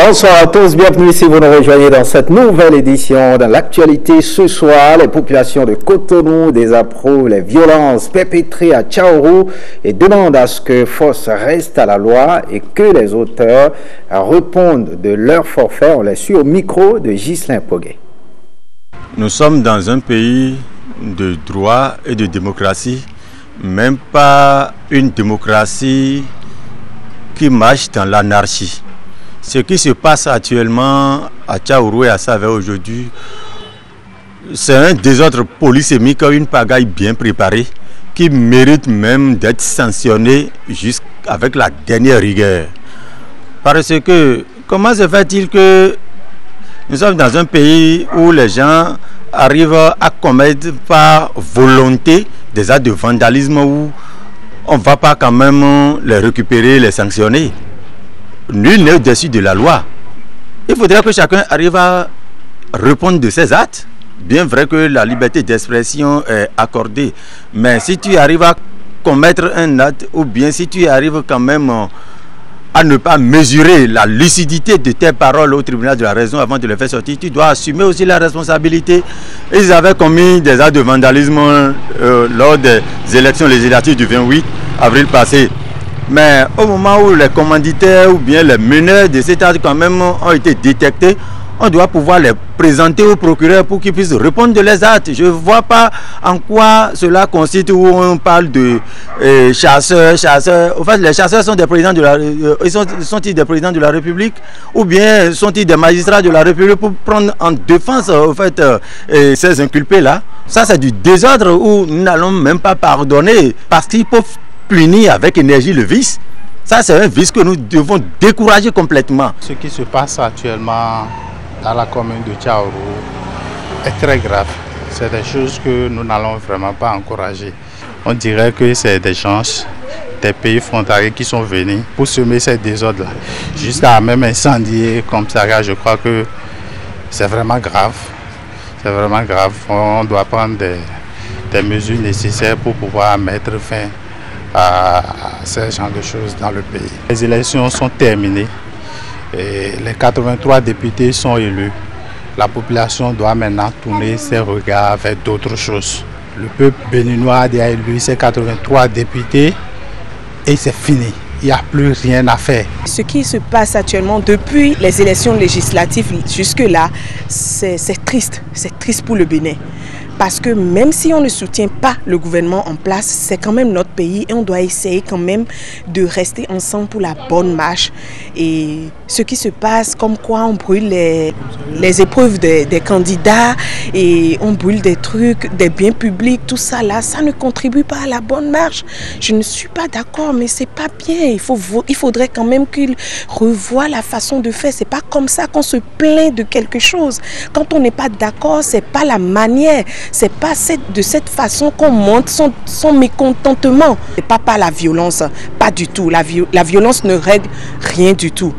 Bonsoir à tous, bienvenue si vous nous rejoignez dans cette nouvelle édition. Dans l'actualité ce soir, les populations de Cotonou désapprouvent les violences perpétrées à Tchaourou et demandent à ce que force reste à la loi et que les auteurs répondent de leur forfait. On les suit au micro de Ghislain Poguet. Nous sommes dans un pays de droit et de démocratie, même pas une démocratie qui marche dans l'anarchie. Ce qui se passe actuellement à Tchaourou et à Savè aujourd'hui, c'est un désordre polysémique, une pagaille bien préparée qui mérite même d'être sanctionnée jusqu'avec la dernière rigueur. Parce que comment se fait-il que nous sommes dans un pays où les gens arrivent à commettre par volonté des actes de vandalisme où on ne va pas quand même les récupérer, les sanctionner? Nul n'est au-dessus de la loi. Il faudrait que chacun arrive à répondre de ses actes. Bien vrai que la liberté d'expression est accordée, mais si tu arrives à commettre un acte, ou bien si tu arrives quand même à ne pas mesurer la lucidité de tes paroles au tribunal de la raison avant de les faire sortir, tu dois assumer aussi la responsabilité. Ils avaient commis des actes de vandalisme lors des élections législatives du 28 avril passé. Mais au moment où les commanditaires ou bien les meneurs de cet acte quand même ont été détectés, on doit pouvoir les présenter au procureur pour qu'ils puissent répondre de leurs actes. Je ne vois pas en quoi cela consiste où on parle de chasseurs. En fait, les chasseurs sont des présidents de la sont-ils des présidents de la République ou bien sont-ils des magistrats de la République pour prendre en défense en fait ces inculpés-là? Ça, c'est du désordre où nous n'allons même pas pardonner parce qu'ils peuvent punir avec énergie le vice. Ça, c'est un vice que nous devons décourager complètement. Ce qui se passe actuellement dans la commune de Tchaourou est très grave. C'est des choses que nous n'allons vraiment pas encourager. On dirait que c'est des gens des pays frontaliers qui sont venus pour semer ces désordres-là. Jusqu'à même incendier comme ça, je crois que c'est vraiment grave. C'est vraiment grave. On doit prendre des mesures nécessaires pour pouvoir mettre fin à ce genre de choses dans le pays. Les élections sont terminées et les 83 députés sont élus. La population doit maintenant tourner ses regards vers d'autres choses. Le peuple béninois a élu ses 83 députés et c'est fini. Il n'y a plus rien à faire. Ce qui se passe actuellement depuis les élections législatives jusque-là, c'est triste. C'est triste pour le Bénin. Parce que même si on ne soutient pas le gouvernement en place, c'est quand même notre pays et on doit essayer quand même de rester ensemble pour la bonne marche. Et ce qui se passe, comme quoi on brûle les épreuves des candidats et on brûle des trucs, des biens publics, tout ça là, ça ne contribue pas à la bonne marche. Je ne suis pas d'accord, mais c'est pas bien. Il faudrait quand même qu'il revoie la façon de faire. C'est pas comme ça qu'on se plaint de quelque chose. Quand on n'est pas d'accord, c'est pas la manière. C'est pas de cette façon qu'on montre son mécontentement. C'est pas par la violence, pas du tout. La violence ne règle rien du tout.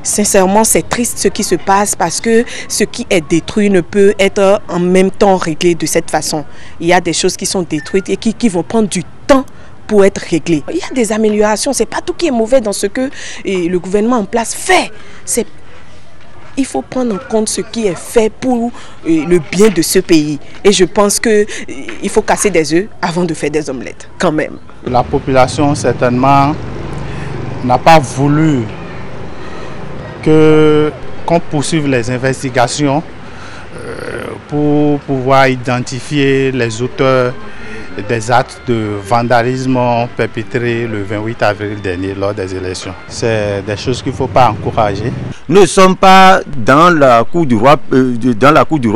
Sincèrement, c'est triste ce qui se passe parce que ce qui est détruit ne peut être en même temps réglé de cette façon. Il y a des choses qui sont détruites et qui vont prendre du temps pour être réglées. Il y a des améliorations, c'est pas tout qui est mauvais dans ce que le gouvernement en place fait. Il faut prendre en compte ce qui est fait pour le bien de ce pays. Et je pense qu'il faut casser des œufs avant de faire des omelettes, quand même. La population, certainement, n'a pas voulu qu'on poursuive les investigations pour pouvoir identifier les auteurs des actes de vandalisme perpétrés le 28 avril dernier lors des élections. C'est des choses qu'il ne faut pas encourager. Nous ne sommes pas dans la cour du roi,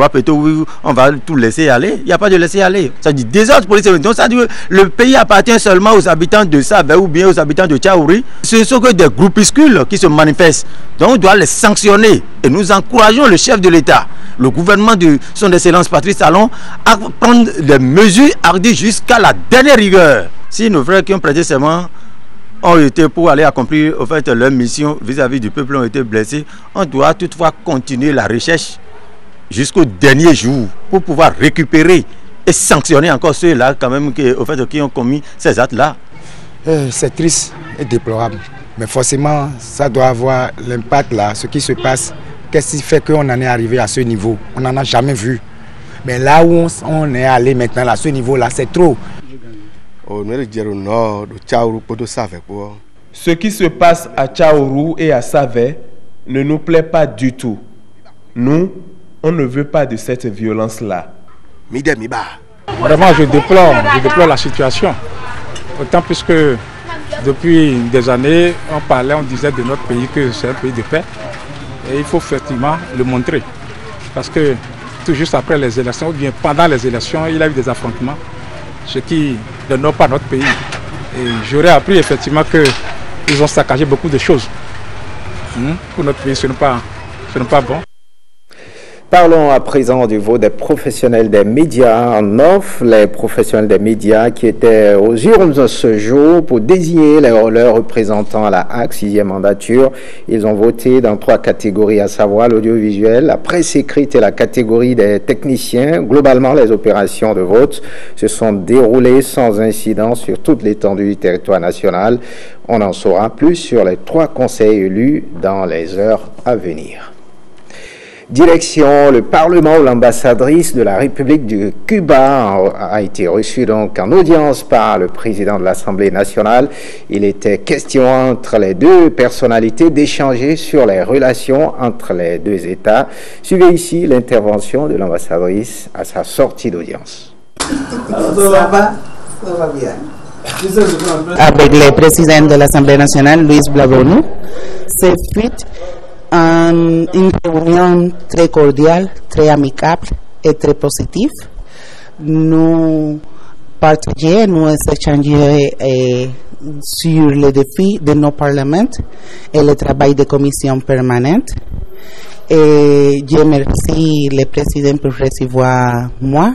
plutôt où on va tout laisser aller. Il n'y a pas de laisser aller. Ça dit désordre politique. Donc ça dit que le pays appartient seulement aux habitants de Savè ou bien aux habitants de Tchaourou. Ce sont que des groupuscules qui se manifestent. Donc on doit les sanctionner. Et nous encourageons le chef de l'État, le gouvernement de son Excellence Patrice Talon, à prendre des mesures hardies jusqu'à la dernière rigueur. Si nos frères qui ont prêté serment ont été pour aller accomplir au fait, leur mission vis-à-vis du peuple ont été blessés, on doit toutefois continuer la recherche jusqu'au dernier jour pour pouvoir récupérer et sanctionner encore ceux-là quand même qui ont commis ces actes-là. C'est triste et déplorable Mais forcément, ça doit avoir l'impact là, ce qui se passe. Qu'est-ce qui fait qu'on en est arrivé à ce niveau? On n'en a jamais vu. Mais là où on est allé maintenant, à ce niveau-là, c'est trop. Ce qui se passe à Tchaourou et à Savè ne nous plaît pas du tout. Nous, on ne veut pas de cette violence-là. Vraiment, je déplore la situation. Autant puisque depuis des années, on disait de notre pays que c'est un pays de paix. Et il faut effectivement le montrer. Parce que tout juste après les élections, ou bien pendant les élections, il y a eu des affrontements. Ce qui n'honore pas notre pays. Et j'aurais appris effectivement qu'ils ont saccagé beaucoup de choses. Pour notre pays, ce n'est pas bon. Parlons à présent du vote des professionnels des médias en off. Les professionnels des médias qui étaient aux urnes ce jour pour désigner leurs représentants à la HAC 6e mandature. Ils ont voté dans 3 catégories, à savoir l'audiovisuel, la presse écrite et la catégorie des techniciens. Globalement, les opérations de vote se sont déroulées sans incident sur toute l'étendue du territoire national. On en saura plus sur les 3 conseils élus dans les heures à venir. Direction le Parlement où l'ambassadrice de la République du Cuba a été reçue donc en audience par le président de l'Assemblée nationale. Il était question entre les 2 personnalités d'échanger sur les relations entre les 2 États. Suivez ici l'intervention de l'ambassadrice à sa sortie d'audience. Ça va bien. Avec le président de l'Assemblée nationale, Luis Blavonou, c'est suite une réunion très cordiale, très amicable et très positive. Nous partageons, nous échangeons sur les défis de nos parlements et le travail de commission permanente. Et je remercie le président pour recevoir moi.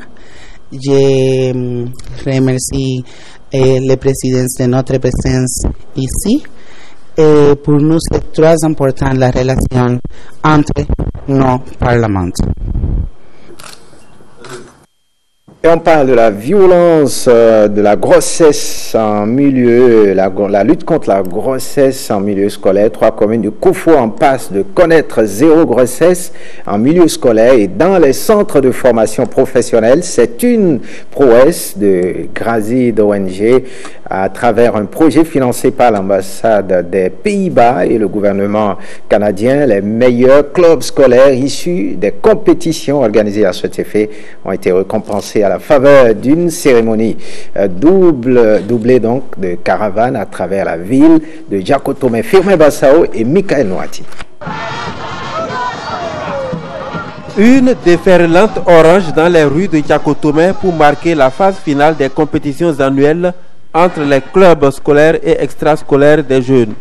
Je remercie le président de notre présence ici. Et pour nous, c'est très important la relation entre nos parlements. Et on parle de la violence de la grossesse en milieu, la lutte contre la grossesse en milieu scolaire. 3 communes de Koufou en passe de connaître 0 grossesse en milieu scolaire et dans les centres de formation professionnelle. C'est une prouesse de Grazid ONG à travers un projet financé par l'ambassade des Pays-Bas et le gouvernement canadien. Les meilleurs clubs scolaires issus des compétitions organisées à cet effet ont été récompensés à la faveur d'une cérémonie doublée donc de caravanes à travers la ville de Djakotome, Firmin Bassao et Michael Noati. Une déferlante orange dans les rues de Djakotome pour marquer la phase finale des compétitions annuelles entre les clubs scolaires et extrascolaires des jeunes.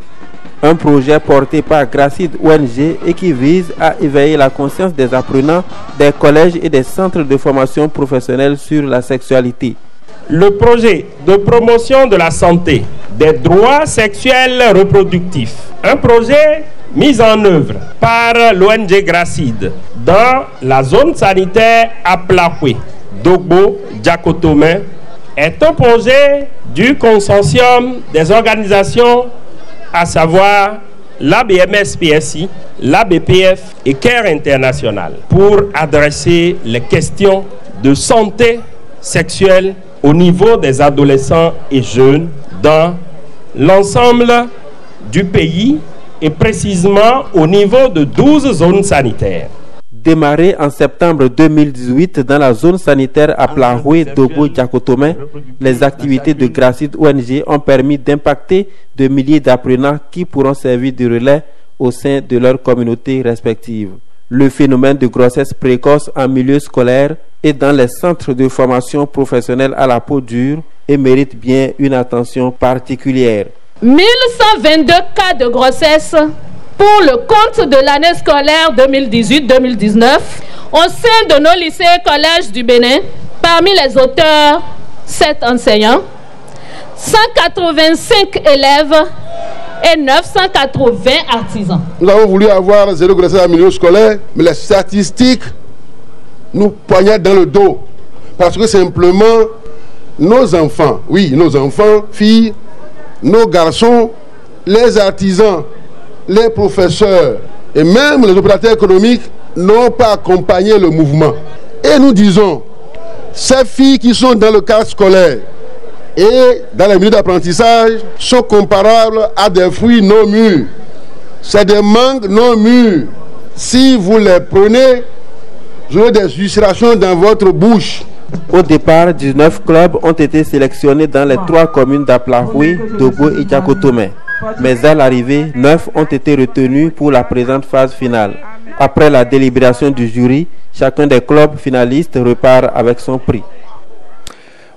Un projet porté par Grazid ONG et qui vise à éveiller la conscience des apprenants des collèges et des centres de formation professionnelle sur la sexualité. Le projet de promotion de la santé des droits sexuels reproductifs, un projet mis en œuvre par l'ONG Grazid dans la zone sanitaire Aplahwe, Dogbo, Djakotome, est un projet du consortium des organisations à savoir l'ABMS-PSI, l'ABPF et CARE International pour adresser les questions de santé sexuelle au niveau des adolescents et jeunes dans l'ensemble du pays et précisément au niveau de 12 zones sanitaires. Démarré en septembre 2018 dans la zone sanitaire à Plahoué, Dogo, Djakotome, les activités de Grazid ONG ont permis d'impacter de milliers d'apprenants qui pourront servir de relais au sein de leurs communautés respectives. Le phénomène de grossesse précoce en milieu scolaire et dans les centres de formation professionnelle à la peau dure et mérite bien une attention particulière. 1122 cas de grossesse pour le compte de l'année scolaire 2018-2019 au sein de nos lycées et collèges du Bénin. Parmi les auteurs, 7 enseignants, 185 élèves et 980 artisans. Nous avons voulu avoir 0 grossesse en milieu scolaire, mais les statistiques nous poignardent dans le dos. Parce que simplement, nos enfants, oui, nos enfants, filles, nos garçons les artisans, les professeurs et même les opérateurs économiques n'ont pas accompagné le mouvement. Et nous disons, ces filles qui sont dans le cadre scolaire et dans les milieux d'apprentissage sont comparables à des fruits non mûrs. C'est des mangues non mûres. Si vous les prenez, vous aurez des ulcérations dans votre bouche. Au départ, 19 clubs ont été sélectionnés dans les 3 communes d'Aplahoui, Dobo et Djakotome. Mais à l'arrivée, 9 ont été retenus pour la présente phase finale. Après la délibération du jury, chacun des clubs finalistes repart avec son prix.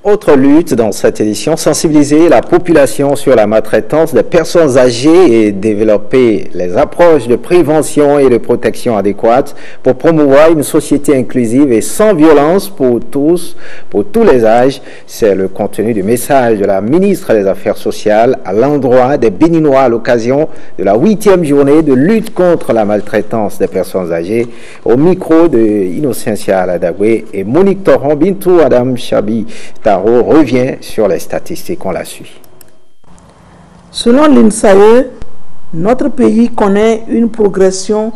Autre lutte dans cette édition, sensibiliser la population sur la maltraitance des personnes âgées et développer les approches de prévention et de protection adéquates pour promouvoir une société inclusive et sans violence pour tous les âges. C'est le contenu du message de la ministre des Affaires sociales à l'endroit des Béninois à l'occasion de la 8e journée de lutte contre la maltraitance des personnes âgées. Au micro de Innocentia Aladagwe et Monique Toron, Bintou Adam Chabi revient sur les statistiques, on la suit. Selon l'INSAE, notre pays connaît une progression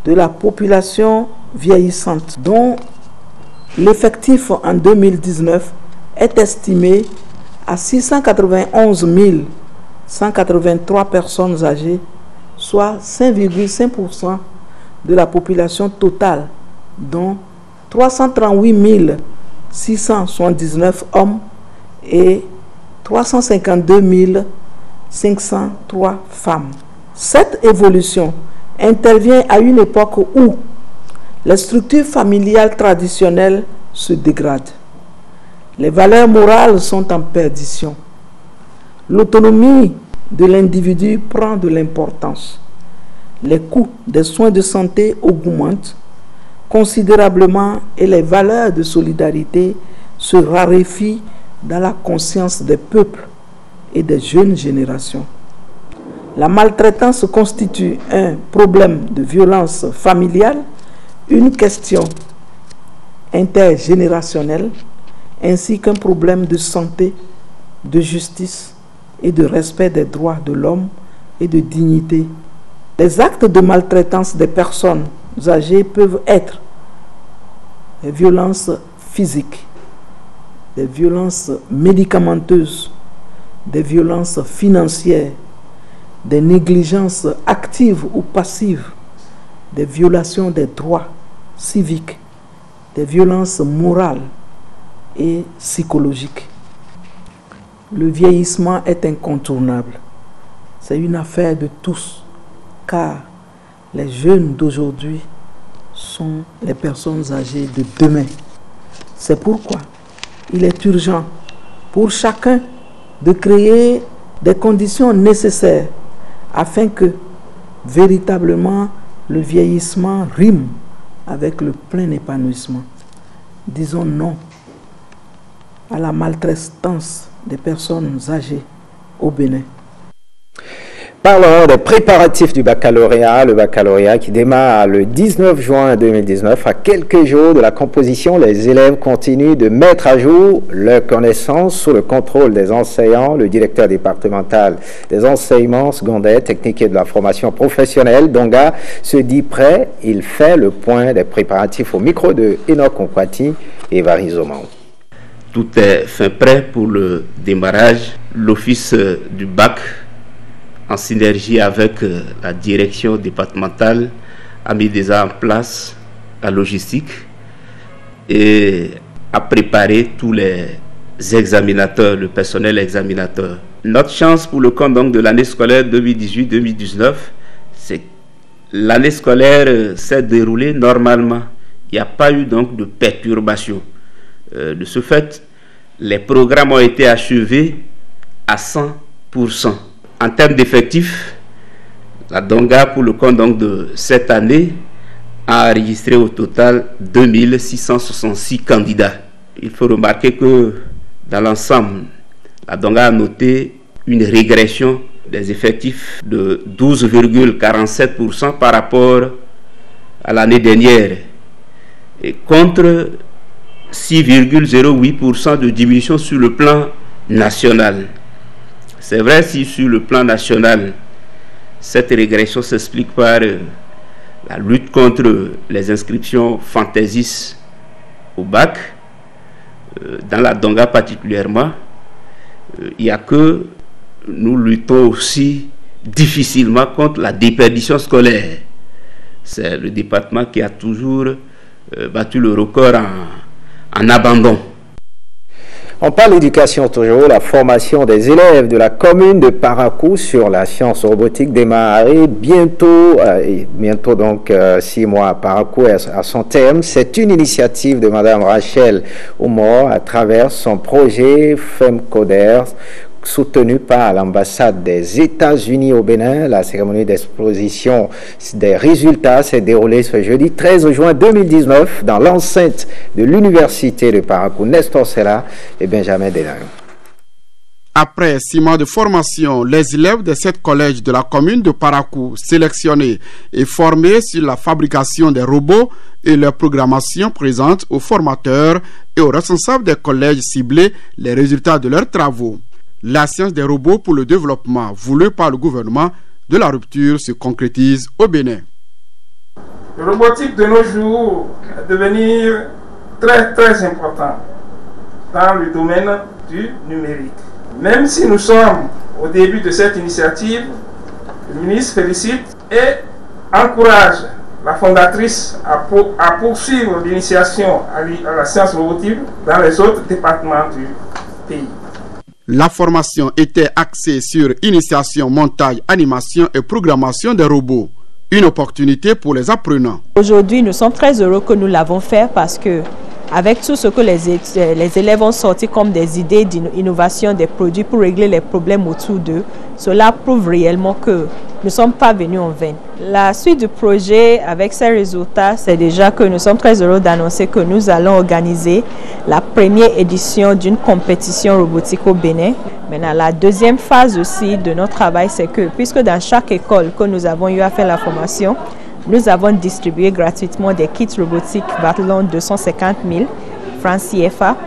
de la population vieillissante, dont l'effectif en 2019 est estimé à 691 183 personnes âgées, soit 5,5% de la population totale, dont 338 679 hommes et 352 503 femmes. Cette évolution intervient à une époque où les structures familiales traditionnelles se dégradent. Les valeurs morales sont en perdition. L'autonomie de l'individu prend de l'importance. Les coûts des soins de santé augmentent considérablement et les valeurs de solidarité se raréfient dans la conscience des peuples et des jeunes générations. La maltraitance constitue un problème de violence familiale, une question intergénérationnelle, ainsi qu'un problème de santé, de justice et de respect des droits de l'homme et de dignité. Les actes de maltraitance des personnes âgées peuvent être des violences physiques, des violences médicamenteuses, des violences financières, des négligences actives ou passives, des violations des droits civiques, des violences morales et psychologiques. Le vieillissement est incontournable. C'est une affaire de tous, car les jeunes d'aujourd'hui sont les personnes âgées de demain. C'est pourquoi il est urgent pour chacun de créer des conditions nécessaires afin que véritablement le vieillissement rime avec le plein épanouissement. Disons non à la maltraitance des personnes âgées au Bénin. Parlons des préparatifs du baccalauréat, le baccalauréat qui démarre le 19 juin 2019. À quelques jours de la composition, les élèves continuent de mettre à jour leurs connaissances sous le contrôle des enseignants. Le directeur départemental des enseignements secondaires, techniques et de la formation professionnelle, Donga, se dit prêt. Il fait le point des préparatifs au micro de Enoch Onkwati et Varizoman. Tout est fin prêt pour le démarrage. L'office du bac, en synergie avec la direction départementale, a mis déjà en place la logistique et a préparé tous les examinateurs, le personnel examinateur. Notre chance pour le compte donc de l'année scolaire 2018-2019, c'est que l'année scolaire s'est déroulée normalement. Il n'y a pas eu donc de perturbation. De ce fait, les programmes ont été achevés à 100%. En termes d'effectifs, la Donga, pour le compte donc de cette année, a enregistré au total 2666 candidats. Il faut remarquer que dans l'ensemble, la Donga a noté une régression des effectifs de 12,47% par rapport à l'année dernière, et contre 6,08% de diminution sur le plan national. C'est vrai si sur le plan national, cette régression s'explique par la lutte contre les inscriptions fantaisistes au bac, dans la Donga particulièrement, il n'y a que nous luttons aussi difficilement contre la déperdition scolaire. C'est le département qui a toujours battu le record en abandon. On parle d'éducation toujours, la formation des élèves de la commune de Parakou sur la science robotique démarrée bientôt donc 6 mois. Parakou à son terme. C'est une initiative de Madame Rachel Oumor à travers son projet FemCoders, soutenu par l'ambassade des États-Unis au Bénin. La cérémonie d'exposition des résultats s'est déroulée ce jeudi 13 juin 2019 dans l'enceinte de l'université de Parakou. Nestor Sella et Benjamin Denayo. Après 6 mois de formation, les élèves de 7 collèges de la commune de Parakou, sélectionnés et formés sur la fabrication des robots et leur programmation, présentent aux formateurs et aux responsables des collèges ciblés les résultats de leurs travaux. La science des robots pour le développement voulu par le gouvernement de la rupture se concrétise au Bénin. Le robotique de nos jours va devenir très important dans le domaine du numérique. Même si nous sommes au début de cette initiative, le ministre félicite et encourage la fondatrice à poursuivre l'initiation à la science robotique dans les autres départements du pays. La formation était axée sur initiation, montage, animation et programmation des robots. Une opportunité pour les apprenants. Aujourd'hui, nous sommes très heureux que nous l'avons fait parce que avec tout ce que les élèves ont sorti comme des idées d'innovation, des produits pour régler les problèmes autour d'eux, cela prouve réellement que nous ne sommes pas venus en vain. La suite du projet avec ces résultats, c'est déjà que nous sommes très heureux d'annoncer que nous allons organiser la première édition d'une compétition robotique au Bénin. Maintenant, la deuxième phase aussi de notre travail, c'est que puisque dans chaque école que nous avons eu à faire la formation, nous avons distribué gratuitement des kits robotiques valant 250 000 francs CFA.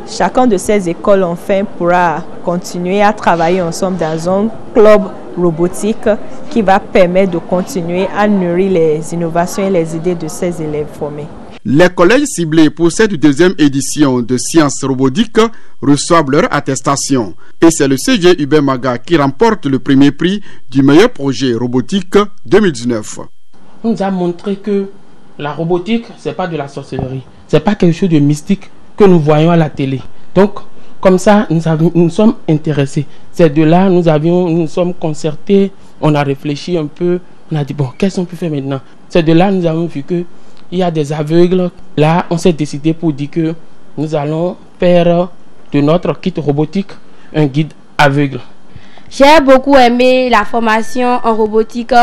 Chacun de ces écoles, enfin, pourra continuer à travailler ensemble dans un club robotique qui va permettre de continuer à nourrir les innovations et les idées de ces élèves formés. Les collèges ciblés pour cette deuxième édition de sciences robotiques reçoivent leur attestation. Et c'est le CG Hubert Maga qui remporte le premier prix du meilleur projet robotique 2019. On nous a montré que la robotique, ce n'est pas de la sorcellerie. Ce n'est pas quelque chose de mystique que nous voyons à la télé. Donc, comme ça, nous sommes intéressés. C'est de là, nous sommes concertés, on a réfléchi un peu, on a dit, bon, qu'est-ce qu'on peut faire maintenant? C'est de là, nous avons vu qu'il y a des aveugles. Là, on s'est décidé pour dire que nous allons faire de notre kit robotique un guide aveugle. J'ai beaucoup aimé la formation en robotique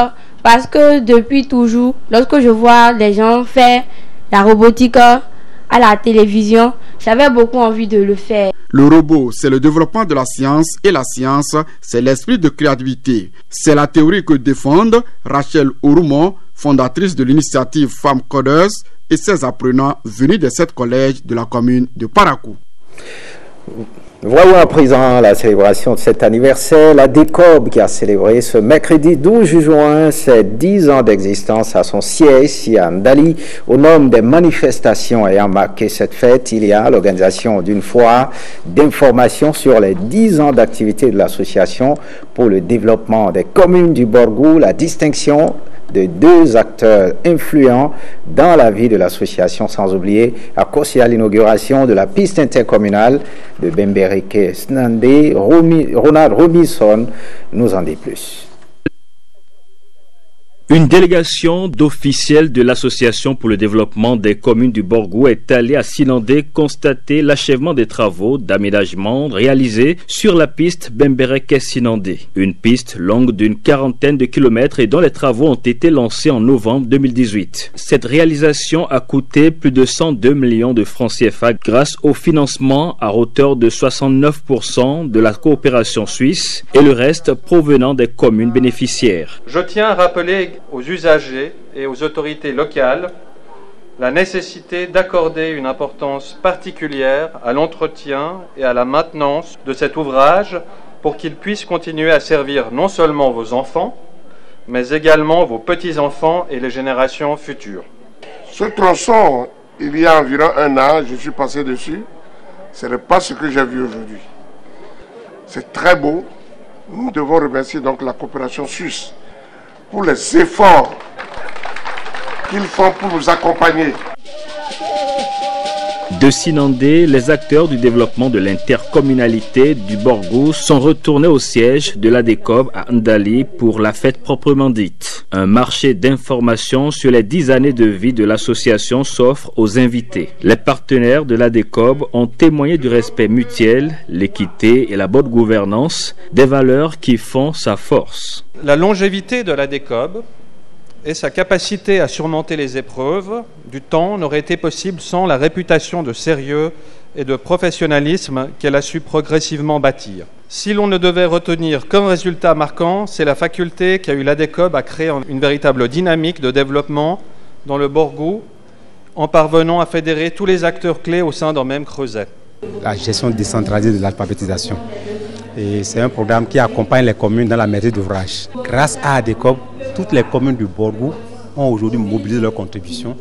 parce que depuis toujours, lorsque je vois les gens faire la robotique à la télévision, j'avais beaucoup envie de le faire. Le robot, c'est le développement de la science et la science, c'est l'esprit de créativité. C'est la théorie que défendent Rachel Oumor, fondatrice de l'initiative FemCoders et ses apprenants venus de 7 collèges de la commune de Parakou. Voyons à présent la célébration de cet anniversaire. La DECOB qui a célébré ce mercredi 12 juin ses 10 ans d'existence à son siège ici à Ndali. Au nom des manifestations ayant marqué cette fête, il y a l'organisation d'une foire d'information sur les 10 ans d'activité de l'association pour le développement des communes du Borgou, la distinction de 2 acteurs influents dans la vie de l'association, sans oublier à Kossia l'inauguration de la piste intercommunale de Bembereke Snandé. Ronald Robinson nous en dit plus. Une délégation d'officiels de l'Association pour le développement des communes du Borgou est allée à Sinandé constater l'achèvement des travaux d'aménagement réalisés sur la piste Bembereke-Sinandé. Une piste longue d'une 40aine de kilomètres et dont les travaux ont été lancés en novembre 2018. Cette réalisation a coûté plus de 102 millions de francs CFA grâce au financement à hauteur de 69% de la coopération suisse et le reste provenant des communes bénéficiaires. Je tiens à rappeler aux usagers et aux autorités locales la nécessité d'accorder une importance particulière à l'entretien et à la maintenance de cet ouvrage pour qu'il puisse continuer à servir non seulement vos enfants, mais également vos petits-enfants et les générations futures. Ce tronçon, il y a environ 1 an, je suis passé dessus. Ce n'est pas ce que j'ai vu aujourd'hui. C'est très beau. Nous devons remercier donc la coopération suisse pour les efforts qu'ils font pour nous accompagner. De Sinandé, les acteurs du développement de l'intercommunalité du Borgou sont retournés au siège de l'ADECOB à Ndali pour la fête proprement dite. Un marché d'information sur les 10 années de vie de l'association s'offre aux invités. Les partenaires de l'ADECOB ont témoigné du respect mutuel, l'équité et la bonne gouvernance, des valeurs qui font sa force. La longévité de l'ADECOB et sa capacité à surmonter les épreuves du temps n'aurait été possible sans la réputation de sérieux et de professionnalisme qu'elle a su progressivement bâtir. Si l'on ne devait retenir qu'un résultat marquant, c'est la faculté qu'a eu l'ADECOB à créer une véritable dynamique de développement dans le Borgou, en parvenant à fédérer tous les acteurs clés au sein d'un même creuset. La gestion décentralisée de l'alphabétisation. Et c'est un programme qui accompagne les communes dans la maîtrise d'ouvrage. Grâce à ADECOB, toutes les communes du Borgou ont aujourd'hui mobilisé leurs contributions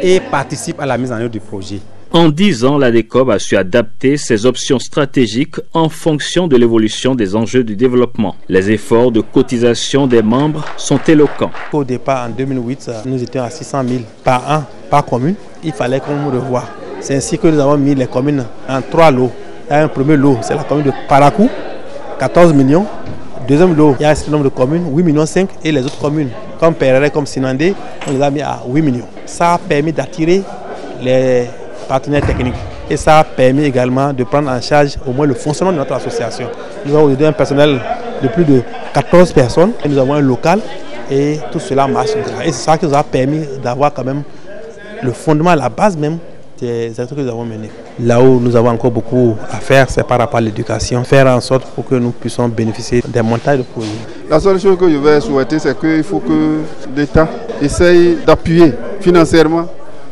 et participent à la mise en œuvre du projet. En 10 ans, l'ADECOB a su adapter ses options stratégiques en fonction de l'évolution des enjeux du développement. Les efforts de cotisation des membres sont éloquents. Au départ, en 2008, nous étions à 600 000 par an, par commune. Il fallait qu'on nous revoie. C'est ainsi que nous avons mis les communes en 3 lots. Il y a un premier lot, c'est la commune de Parakou, 14 millions. Deuxième lot, il y a un certain nombre de communes, 8,5 millions, et les autres communes, comme Perere, comme Sinandé, on les a mis à 8 millions. Ça a permis d'attirer les partenaires techniques. Et ça a permis également de prendre en charge au moins le fonctionnement de notre association. Nous avons aujourd'hui un personnel de plus de 14 personnes, et nous avons un local, et tout cela marche. Et c'est ça qui nous a permis d'avoir quand même le fondement, la base même des actions que nous avons menées. Là où nous avons encore beaucoup à faire, c'est par rapport à l'éducation, faire en sorte pour que nous puissions bénéficier des montagnes de projets. La seule chose que je vais souhaiter, c'est qu'il faut que l'État essaye d'appuyer financièrement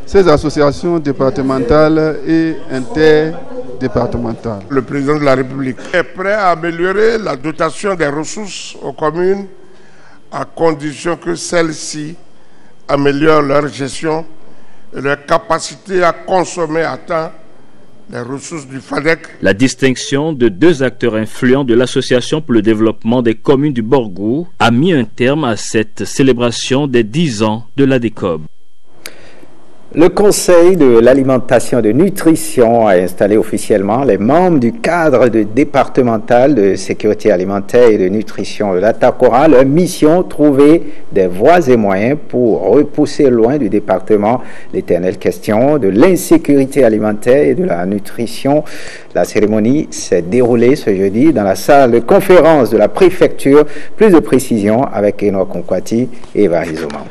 ces associations départementales et interdépartementales. Le président de la République est prêt à améliorer la dotation des ressources aux communes à condition que celles-ci améliorent leur gestion et leur capacité à consommer à temps les ressources du FADEC. La distinction de 2 acteurs influents de l'Association pour le développement des communes du Borgou a mis un terme à cette célébration des 10 ans de l'ADECOB. Le Conseil de l'alimentation et de nutrition a installé officiellement les membres du cadre départemental de sécurité alimentaire et de nutrition de l'Atakora. Leur mission, trouver des voies et moyens pour repousser loin du département l'éternelle question de l'insécurité alimentaire et de la nutrition. La cérémonie s'est déroulée ce jeudi dans la salle de conférence de la préfecture. Plus de précisions avec Enoch Konkwati et Eva Rizoma.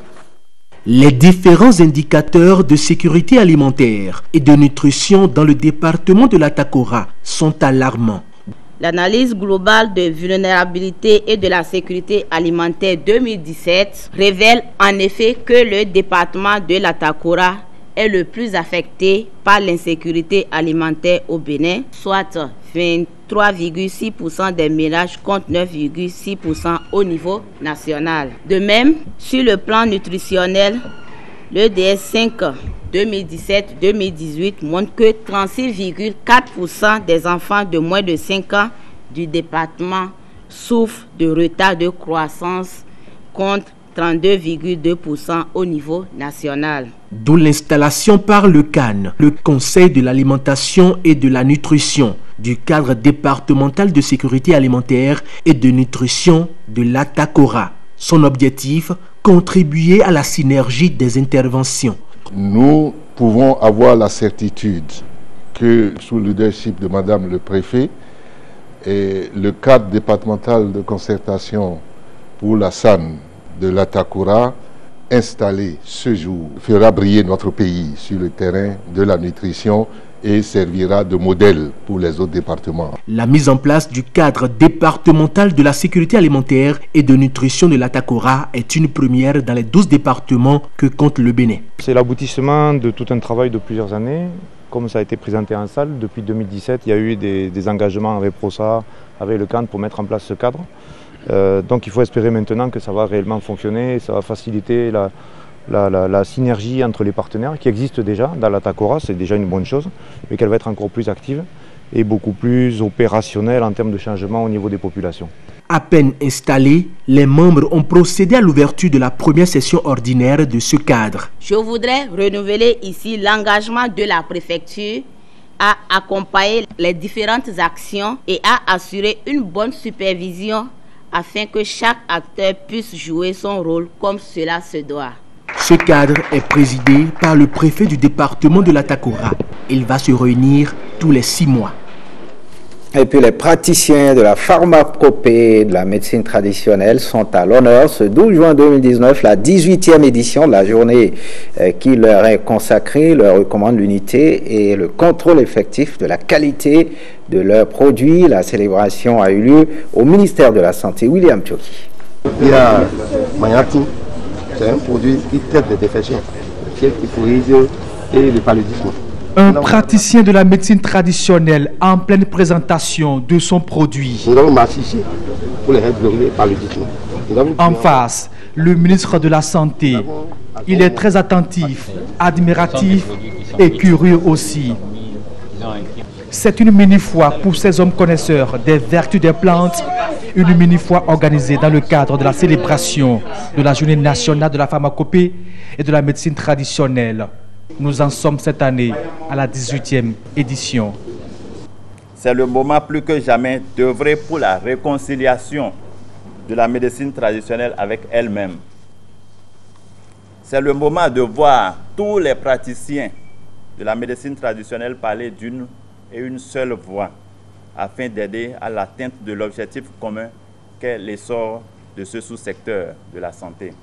Les différents indicateurs de sécurité alimentaire et de nutrition dans le département de l'Atakora sont alarmants. L'analyse globale de vulnérabilité et de la sécurité alimentaire 2017 révèle en effet que le département de l'Atakora est le plus affecté par l'insécurité alimentaire au Bénin, soit 23,6% des ménages contre 9,6% au niveau national. De même, sur le plan nutritionnel, le DS5 2017-2018 montre que 36,4% des enfants de moins de 5 ans du département souffrent de retard de croissance contre 32,2% au niveau national. D'où l'installation par le CAN, le Conseil de l'alimentation et de la nutrition, du cadre départemental de sécurité alimentaire et de nutrition de l'Atakora. Son objectif, contribuer à la synergie des interventions. Nous pouvons avoir la certitude que sous le leadership de Madame le Préfet et le cadre départemental de concertation pour la SAN de l'Atakora installé ce jour fera briller notre pays sur le terrain de la nutrition et servira de modèle pour les autres départements. La mise en place du cadre départemental de la sécurité alimentaire et de nutrition de l'Atakora est une première dans les 12 départements que compte le Bénin. C'est l'aboutissement de tout un travail de plusieurs années comme ça a été présenté en salle, depuis 2017, il y a eu des engagements avec PROSA, avec le CAN pour mettre en place ce cadre. Donc il faut espérer maintenant que ça va réellement fonctionner, ça va faciliter la synergie entre les partenaires qui existent déjà dans la TACORA, c'est déjà une bonne chose, mais qu'elle va être encore plus active et beaucoup plus opérationnelle en termes de changement au niveau des populations. À peine installés, les membres ont procédé à l'ouverture de la première session ordinaire de ce cadre. Je voudrais renouveler ici l'engagement de la préfecture à accompagner les différentes actions et à assurer une bonne supervision afin que chaque acteur puisse jouer son rôle comme cela se doit. Ce cadre est présidé par le préfet du département de la TACORA. Il va se réunir tous les 6 mois. Et puis les praticiens de la pharmacopée et de la médecine traditionnelle sont à l'honneur ce 12 juin 2019, la 18e édition de la journée qui leur est consacrée, leur recommande l'unité et le contrôle effectif de la qualité de leurs produits. La célébration a eu lieu au ministère de la Santé. William Tchoki. Il y a Mayati, c'est un produit qui traite des défections, qui corrige et le paludisme. Un praticien de la médecine traditionnelle en pleine présentation de son produit. Nous avons massifié pour les régler par le paludisme. En face, le ministre de la Santé. Il est très attentif, admiratif et curieux aussi. C'est une mini-foire pour ces hommes connaisseurs des vertus des plantes, une mini-foire organisée dans le cadre de la célébration de la Journée nationale de la pharmacopée et de la médecine traditionnelle. Nous en sommes cette année à la 18e édition. C'est le moment plus que jamais d'œuvrer pour la réconciliation de la médecine traditionnelle avec elle-même. C'est le moment de voir tous les praticiens de la médecine traditionnelle parler d'une et une seule voix afin d'aider à l'atteinte de l'objectif commun qu'est l'essor de ce sous-secteur de la santé.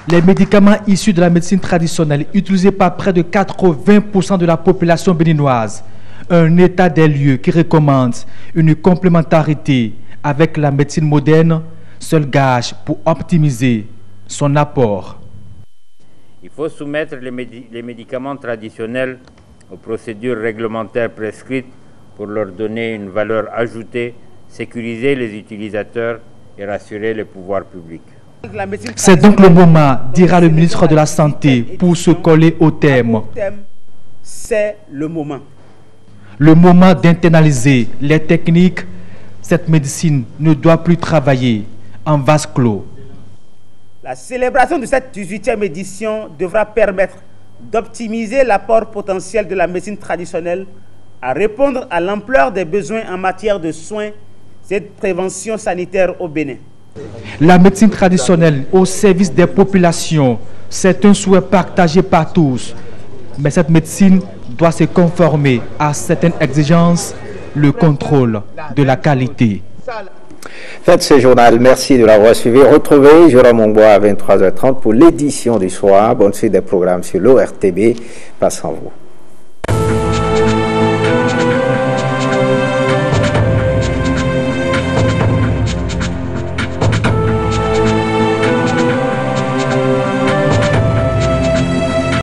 Les médicaments issus de la médecine traditionnelle utilisés par près de 80% de la population béninoise. Un état des lieux qui recommande une complémentarité avec la médecine moderne, seul gage pour optimiser son apport. Il faut soumettre les médicaments traditionnels aux procédures réglementaires prescrites pour leur donner une valeur ajoutée, sécuriser les utilisateurs et rassurer les pouvoirs publics. C'est donc le moment, dira le ministre de la Santé, pour se coller au thème. C'est le moment. Le moment d'internaliser les techniques. Cette médecine ne doit plus travailler en vase clos. La célébration de cette 18e édition devra permettre d'optimiser l'apport potentiel de la médecine traditionnelle à répondre à l'ampleur des besoins en matière de soins et de prévention sanitaire au Bénin. La médecine traditionnelle au service des populations, c'est un souhait partagé par tous. Mais cette médecine doit se conformer à certaines exigences, le contrôle de la qualité. Faites ce journal, merci de l'avoir suivi. Retrouvez Jérôme Mongbois à 23h30 pour l'édition du soir. Bonne suite des programmes sur l'ORTB. Passe en vous.